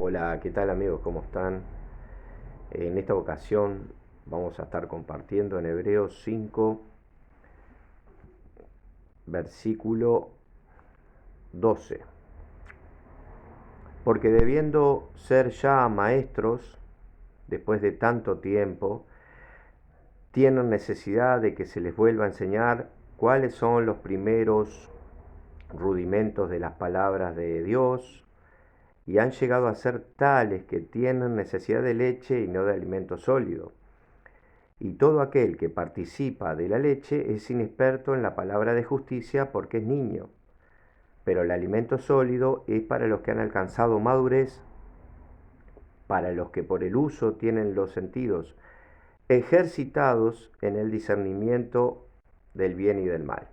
Hola, ¿qué tal amigos? ¿Cómo están? En esta ocasión vamos a estar compartiendo en Hebreos 5, versículo 12. Porque debiendo ser ya maestros, después de tanto tiempo, tienen necesidad de que se les vuelva a enseñar cuáles son los primeros rudimentos de las palabras de Dios, y han llegado a ser tales que tienen necesidad de leche y no de alimento sólido. Y todo aquel que participa de la leche es inexperto en la palabra de justicia porque es niño. Pero el alimento sólido es para los que han alcanzado madurez, para los que por el uso tienen los sentidos ejercitados en el discernimiento del bien y del mal.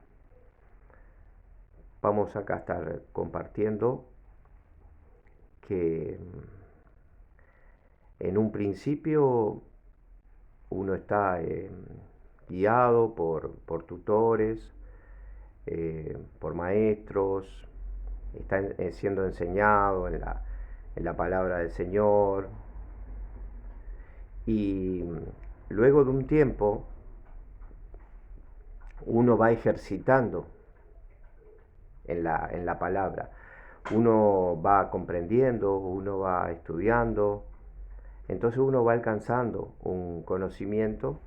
Vamos acá a estar compartiendo que en un principio uno está guiado por tutores, por maestros, está siendo enseñado en la palabra del Señor. Y luego de un tiempo uno va ejercitando en la palabra. Uno va comprendiendo, uno va estudiando, entonces uno va alcanzando un conocimiento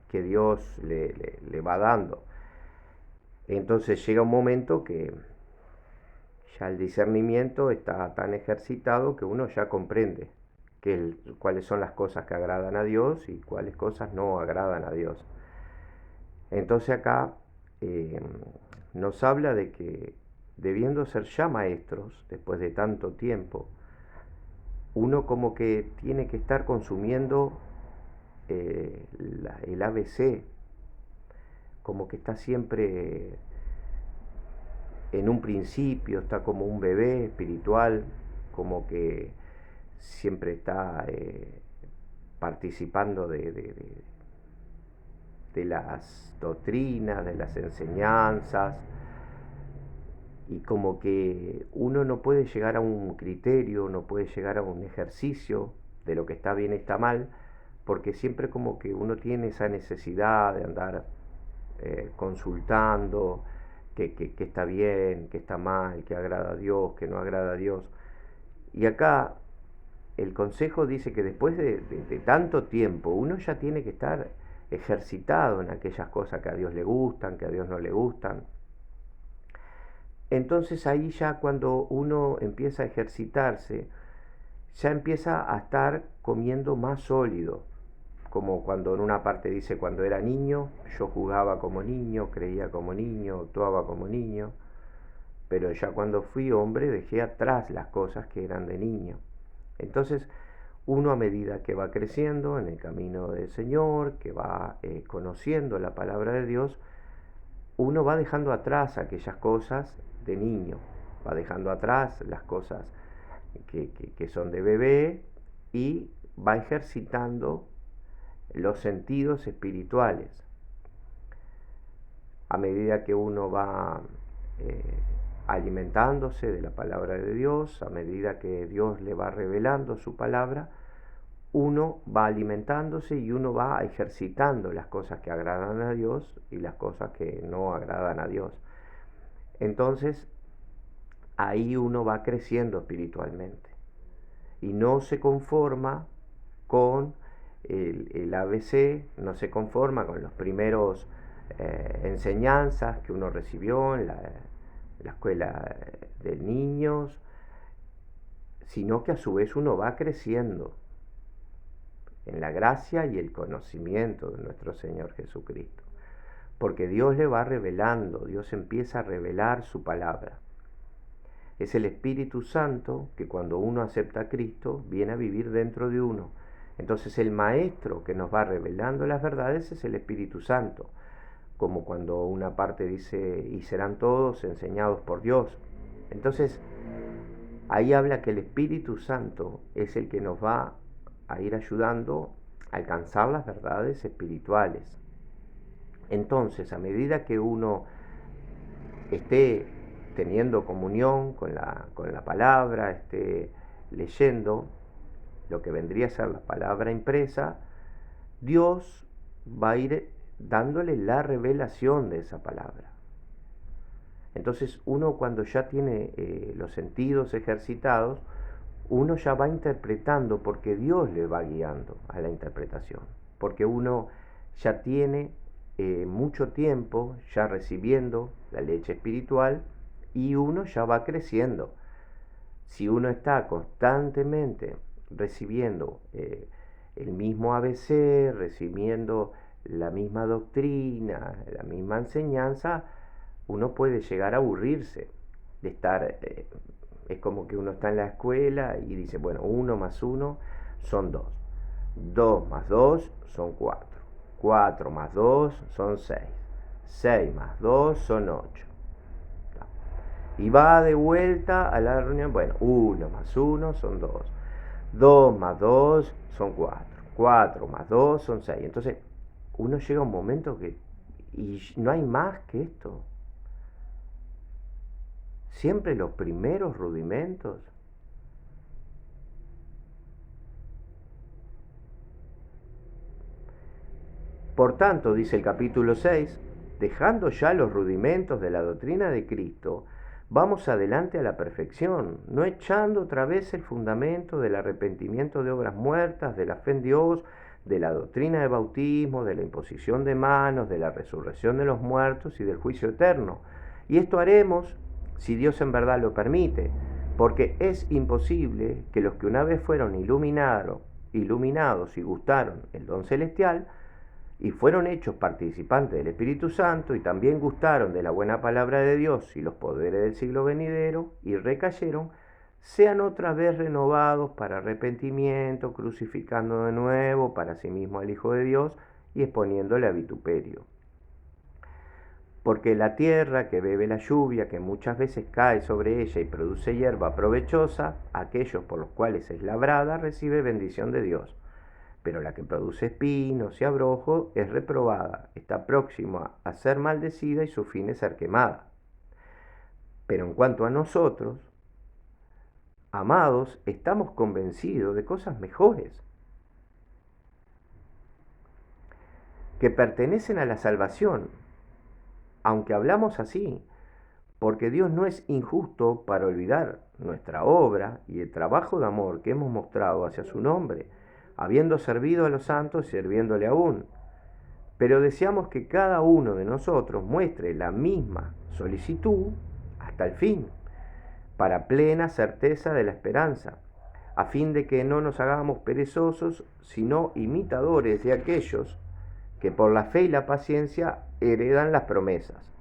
que Dios le va dando. Entonces llega un momento que ya el discernimiento está tan ejercitado que uno ya comprende cuáles son las cosas que agradan a Dios y cuáles cosas no agradan a Dios. Entonces acá eh, nos habla de que debiendo ser ya maestros, después de tanto tiempo, uno como que tiene que estar consumiendo el ABC, como que está siempre en un principio, está como un bebé espiritual, como que siempre está participando de las doctrinas, de las enseñanzas, y como que uno no puede llegar a un criterio, no puede llegar a un ejercicio de lo que está bien y está mal, porque siempre como que uno tiene esa necesidad de andar consultando que está bien, que está mal, que agrada a Dios, que no agrada a Dios. Y acá el consejo dice que después de tanto tiempo uno ya tiene que estar ejercitado en aquellas cosas que a Dios le gustan, que a Dios no le gustan. Entonces ahí ya cuando uno empieza a ejercitarse, ya empieza a estar comiendo más sólido, como cuando en una parte dice, cuando era niño, yo jugaba como niño, creía como niño, actuaba como niño, pero ya cuando fui hombre dejé atrás las cosas que eran de niño. Entonces, uno a medida que va creciendo en el camino del Señor, que va conociendo la palabra de Dios, uno va dejando atrás aquellas cosas de niño, va dejando atrás las cosas que son de bebé y va ejercitando los sentidos espirituales. A medida que uno va alimentándose de la palabra de Dios, a medida que Dios le va revelando su palabra, uno va alimentándose y uno va ejercitando las cosas que agradan a Dios y las cosas que no agradan a Dios. Entonces, ahí uno va creciendo espiritualmente y no se conforma con el ABC, no se conforma con los primeros enseñanzas que uno recibió en la escuela de niños, sino que a su vez uno va creciendo en la gracia y el conocimiento de nuestro Señor Jesucristo. Porque Dios le va revelando, Dios empieza a revelar su palabra. Es el Espíritu Santo que cuando uno acepta a Cristo viene a vivir dentro de uno. Entonces el maestro que nos va revelando las verdades es el Espíritu Santo. Como cuando una parte dice, y serán todos enseñados por Dios. Entonces ahí habla que el Espíritu Santo es el que nos va a ir ayudando a alcanzar las verdades espirituales. Entonces, a medida que uno esté teniendo comunión con la palabra, esté leyendo lo que vendría a ser la palabra impresa, Dios va a ir dándole la revelación de esa palabra. Entonces uno, cuando ya tiene los sentidos ejercitados, uno ya va interpretando porque Dios le va guiando a la interpretación, porque uno ya tiene mucho tiempo ya recibiendo la leche espiritual y uno ya va creciendo. Si uno está constantemente recibiendo el mismo ABC, recibiendo la misma doctrina, la misma enseñanza, uno puede llegar a aburrirse de estar, es como que uno está en la escuela y dice, bueno, 1 más 1 son 2, 2 más 2 son 4, 4 más 2 son 6, 6 más 2 son 8. Y va de vuelta a la reunión, bueno, 1 más 1 son 2, 2 más 2 son 4, 4 más 2 son 6. Entonces, uno llega a un momento que, y no hay más que esto. Siempre los primeros rudimentos. Por tanto, dice el capítulo 6, dejando ya los rudimentos de la doctrina de Cristo, vamos adelante a la perfección, no echando otra vez el fundamento del arrepentimiento de obras muertas, de la fe en Dios, de la doctrina de bautismo, de la imposición de manos, de la resurrección de los muertos y del juicio eterno. Y esto haremos si Dios en verdad lo permite, porque es imposible que los que una vez fueron iluminados y gustaron el don celestial, y fueron hechos participantes del Espíritu Santo y también gustaron de la buena palabra de Dios y los poderes del siglo venidero y recayeron, sean otra vez renovados para arrepentimiento, crucificando de nuevo para sí mismo al Hijo de Dios y exponiéndole a vituperio. Porque la tierra que bebe la lluvia, que muchas veces cae sobre ella y produce hierba provechosa, aquellos por los cuales es labrada, recibe bendición de Dios. Pero la que produce espinos y abrojos es reprobada, está próxima a ser maldecida y su fin es ser quemada. Pero en cuanto a nosotros, amados, estamos convencidos de cosas mejores, que pertenecen a la salvación, aunque hablamos así, porque Dios no es injusto para olvidar nuestra obra y el trabajo de amor que hemos mostrado hacia su nombre, habiendo servido a los santos y sirviéndole aún. Pero deseamos que cada uno de nosotros muestre la misma solicitud hasta el fin, para plena certeza de la esperanza, a fin de que no nos hagamos perezosos, sino imitadores de aquellos que por la fe y la paciencia heredan las promesas.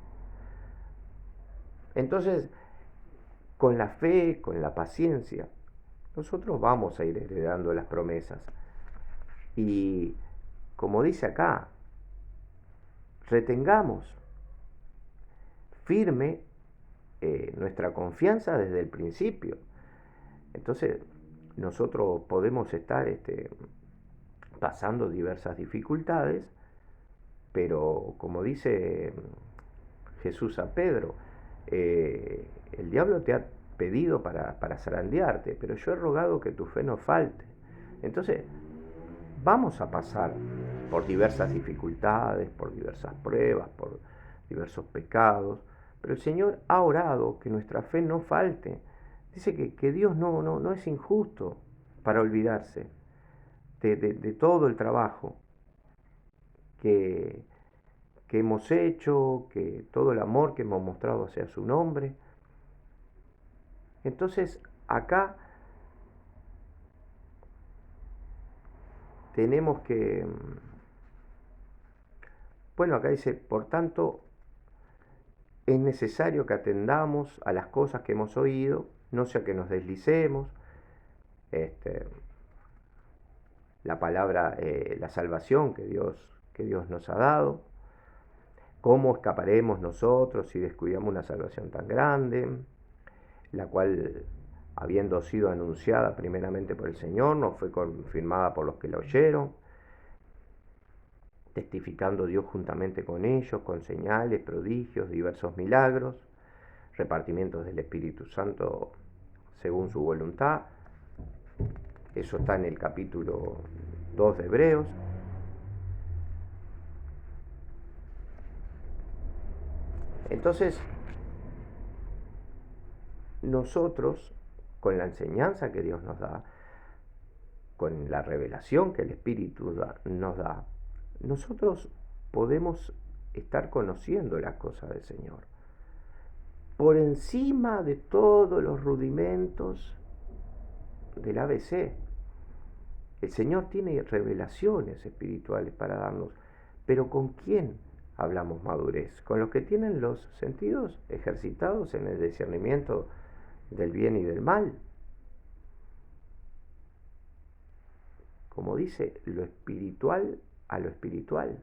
Entonces, con la fe, con la paciencia, nosotros vamos a ir heredando las promesas. Y como dice acá, retengamos firme nuestra confianza desde el principio. Entonces, nosotros podemos estar pasando diversas dificultades, pero como dice Jesús a Pedro, el diablo te ha pedido para zarandearte, pero yo he rogado que tu fe no falte. Entonces, vamos a pasar por diversas dificultades, por diversas pruebas, por diversos pecados, pero el Señor ha orado que nuestra fe no falte. Dice que Dios no es injusto para olvidarse de todo el trabajo que hemos hecho, que todo el amor que hemos mostrado hacia su nombre. Entonces, acá tenemos que, bueno, acá dice, por tanto, es necesario que atendamos a las cosas que hemos oído, no sea que nos deslicemos. La palabra, la salvación que Dios nos ha dado. ¿Cómo escaparemos nosotros si descuidamos una salvación tan grande? La cual, habiendo sido anunciada primeramente por el Señor, nos fue confirmada por los que la oyeron, testificando Dios juntamente con ellos, con señales, prodigios, diversos milagros, repartimientos del Espíritu Santo según su voluntad. Eso está en el capítulo 2 de Hebreos. Entonces, nosotros, con la enseñanza que Dios nos da, con la revelación que el Espíritu nos da, nosotros podemos estar conociendo las cosas del Señor. Por encima de todos los rudimentos del ABC. El Señor tiene revelaciones espirituales para darnos, pero ¿con quién hablamos madurez? Con los que tienen los sentidos ejercitados en el discernimiento del bien y del mal. Como dice, lo espiritual a lo espiritual,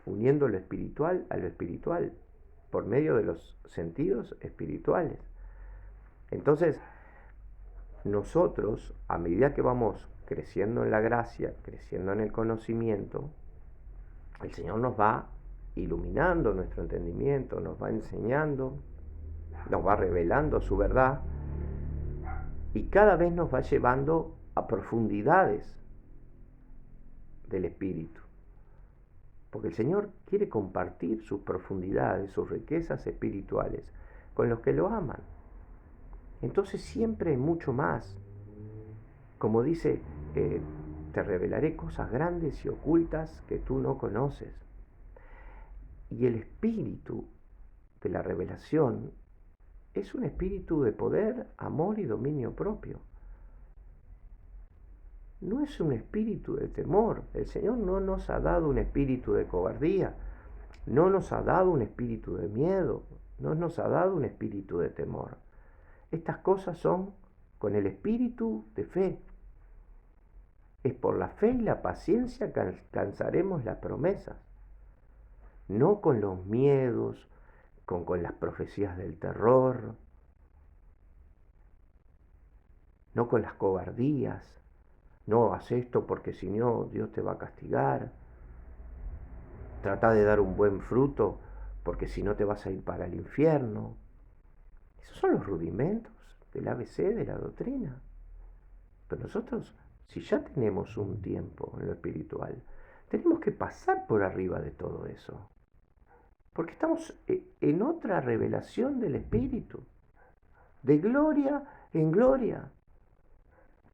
uniendo lo espiritual a lo espiritual, por medio de los sentidos espirituales. Entonces, nosotros, a medida que vamos creciendo en la gracia, creciendo en el conocimiento, el Señor nos va iluminando nuestro entendimiento, nos va enseñando, nos va revelando su verdad y cada vez nos va llevando a profundidades del Espíritu. Porque el Señor quiere compartir sus profundidades, sus riquezas espirituales con los que lo aman. Entonces siempre hay mucho más. Como dice, te revelaré cosas grandes y ocultas que tú no conoces. Y el espíritu de la revelación es un espíritu de poder, amor y dominio propio. No es un espíritu de temor. El Señor no nos ha dado un espíritu de cobardía, no nos ha dado un espíritu de miedo, no nos ha dado un espíritu de temor. Estas cosas son con el espíritu de fe. Es por la fe y la paciencia que alcanzaremos las promesas, no con los miedos, con las profecías del terror, no con las cobardías. No, haz esto porque si no, Dios te va a castigar. Trata de dar un buen fruto porque si no te vas a ir para el infierno. Esos son los rudimentos del ABC, de la doctrina. Pero nosotros, si ya tenemos un tiempo en lo espiritual, tenemos que pasar por arriba de todo eso. Porque estamos en otra revelación del Espíritu. De gloria en gloria.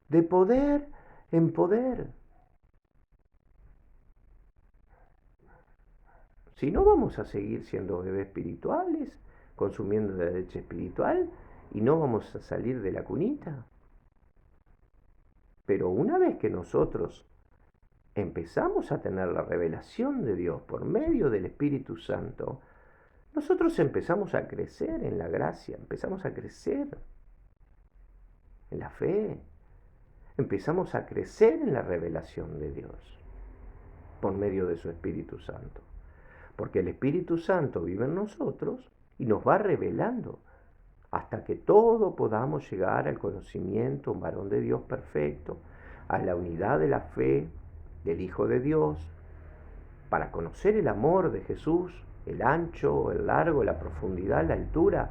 De poder en poder. Si no, vamos a seguir siendo bebés espirituales, consumiendo la leche espiritual y no vamos a salir de la cunita. Pero una vez que nosotros empezamos a tener la revelación de Dios por medio del Espíritu Santo, nosotros empezamos a crecer en la gracia, empezamos a crecer en la fe, empezamos a crecer en la revelación de Dios por medio de su Espíritu Santo. Porque el Espíritu Santo vive en nosotros y nos va revelando hasta que todos podamos llegar al conocimiento, un varón de Dios perfecto, a la unidad de la fe del Hijo de Dios, para conocer el amor de Jesús, el ancho, el largo, la profundidad, la altura.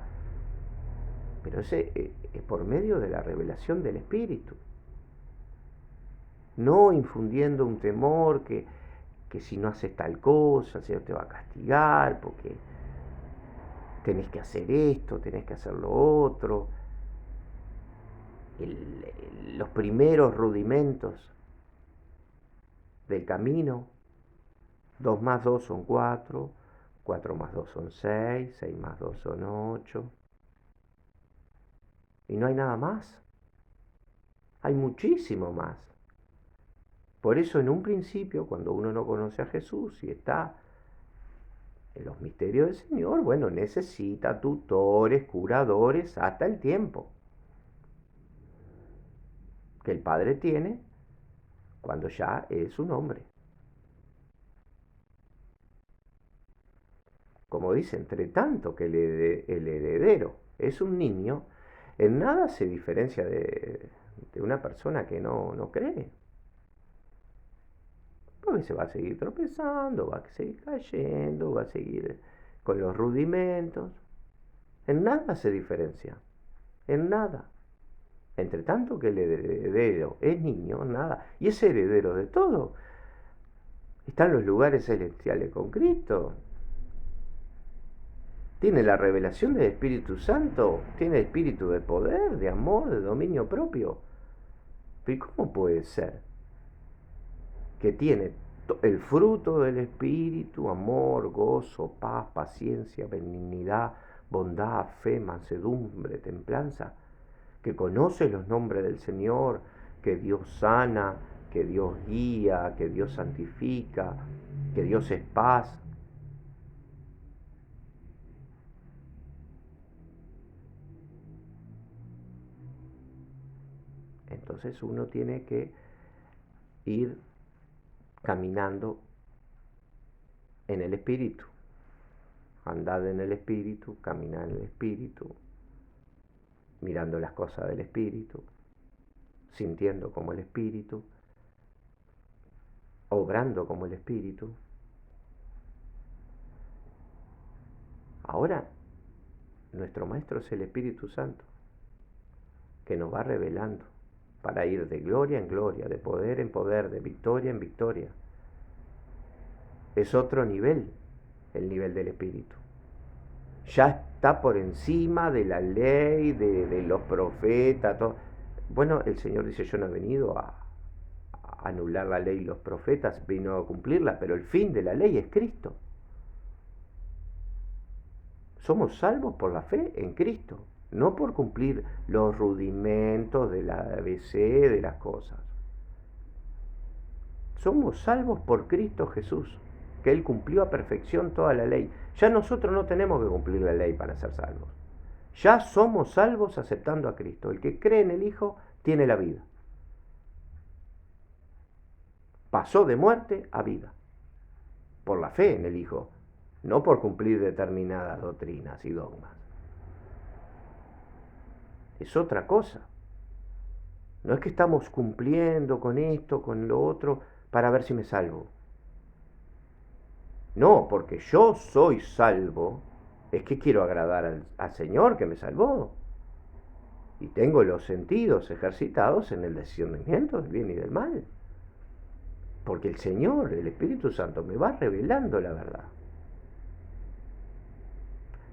Pero ese es por medio de la revelación del Espíritu. No infundiendo un temor que si no haces tal cosa, el Señor te va a castigar, porque tenés que hacer esto, tenés que hacer lo otro. Los primeros rudimentos del camino, 2 más 2 son 4, 4 más 2 son 6, 6 más 2 son 8. Y no hay nada más. Hay muchísimo más. Por eso en un principio, cuando uno no conoce a Jesús y está en los misterios del Señor, bueno, necesita tutores, curadores, hasta el tiempo que el Padre tiene cuando ya es un hombre. Como dice, entre tanto que el heredero es un niño, en nada se diferencia de una persona que no cree. Porque se va a seguir tropezando, va a seguir cayendo, va a seguir con los rudimentos. En nada se diferencia. En nada. Entre tanto que el heredero es niño, nada, y es heredero de todo. Está en los lugares celestiales con Cristo. Tiene la revelación del Espíritu Santo. Tiene el espíritu de poder, de amor, de dominio propio. Pero ¿cómo puede ser que tiene el fruto del Espíritu, amor, gozo, paz, paciencia, benignidad, bondad, fe, mansedumbre, templanza, que conoce los nombres del Señor, que Dios sana, que Dios guía, que Dios santifica, que Dios es paz? Entonces uno tiene que ir caminando en el Espíritu. Andad en el Espíritu, caminad en el Espíritu, mirando las cosas del Espíritu, sintiendo como el Espíritu, obrando como el Espíritu. Ahora, nuestro Maestro es el Espíritu Santo, que nos va revelando para ir de gloria en gloria, de poder en poder, de victoria en victoria. Es otro nivel, el nivel del Espíritu. Ya está por encima de la ley, de los profetas, todo. Bueno, el Señor dice, yo no he venido a anular la ley y los profetas, vino a cumplirla, pero el fin de la ley es Cristo. Somos salvos por la fe en Cristo, no por cumplir los rudimentos de la ABC, de las cosas. Somos salvos por Cristo Jesús, que Él cumplió a perfección toda la ley. Ya nosotros no tenemos que cumplir la ley para ser salvos. Ya somos salvos aceptando a Cristo. El que cree en el Hijo tiene la vida. Pasó de muerte a vida, por la fe en el Hijo, no por cumplir determinadas doctrinas y dogmas. Es otra cosa. No es que estamos cumpliendo con esto, con lo otro, para ver si me salvo. No, porque yo soy salvo, es que quiero agradar al Señor que me salvó. Y tengo los sentidos ejercitados en el discernimiento del bien y del mal. Porque el Señor, el Espíritu Santo, me va revelando la verdad.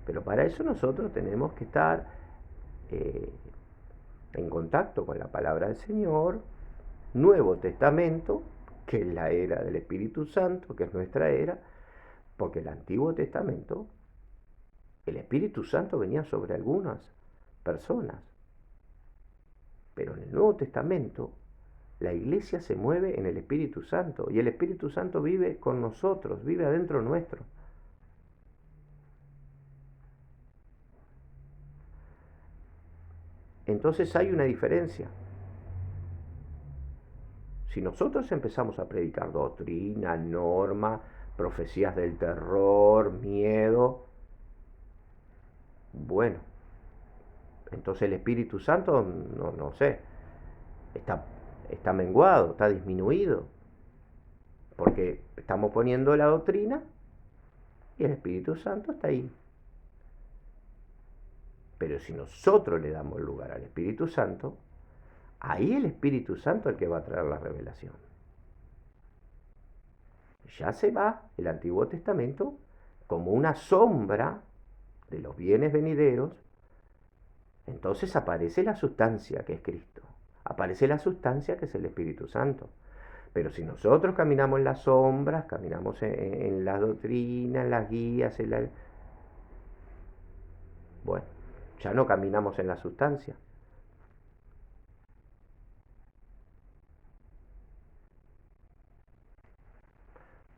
Pero para eso nosotros tenemos que estar en contacto con la palabra del Señor, Nuevo Testamento, que es la era del Espíritu Santo, que es nuestra era, porque el Antiguo Testamento, el Espíritu Santo venía sobre algunas personas, pero en el Nuevo Testamento la iglesia se mueve en el Espíritu Santo y el Espíritu Santo vive con nosotros, vive adentro nuestro. Entonces hay una diferencia. Si nosotros empezamos a predicar doctrina, norma, profecías del terror, miedo, bueno, entonces el Espíritu Santo, no sé, está menguado, está disminuido, porque estamos poniendo la doctrina y el Espíritu Santo está ahí. Pero si nosotros le damos lugar al Espíritu Santo, ahí el Espíritu Santo es el que va a traer la revelación. Ya se va el Antiguo Testamento como una sombra de los bienes venideros, entonces aparece la sustancia que es Cristo, aparece la sustancia que es el Espíritu Santo. Pero si nosotros caminamos en las sombras, caminamos en las doctrinas, en las guías, bueno, ya no caminamos en la sustancia.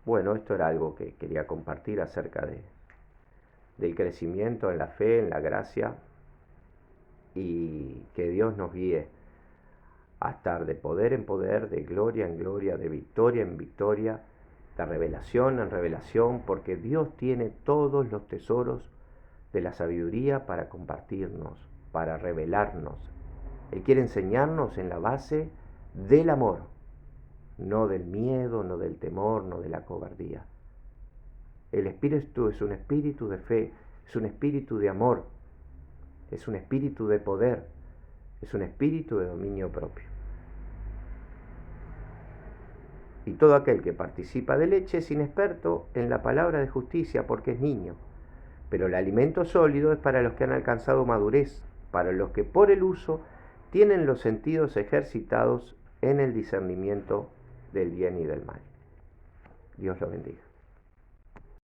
Bueno, esto era algo que quería compartir acerca del crecimiento en la fe, en la gracia, y que Dios nos guíe a estar de poder en poder, de gloria en gloria, de victoria en victoria, de revelación en revelación, porque Dios tiene todos los tesoros de la sabiduría para compartirnos, para revelarnos. Él quiere enseñarnos en la base del amor, no del miedo, no del temor, no de la cobardía. El espíritu es un espíritu de fe, es un espíritu de amor, es un espíritu de poder es un espíritu de dominio propio. Y todo aquel que participa de leche es inexperto en la palabra de justicia porque es niño. Pero el alimento sólido es para los que han alcanzado madurez, para los que por el uso tienen los sentidos ejercitados en el discernimiento del bien y del mal. Dios lo bendiga.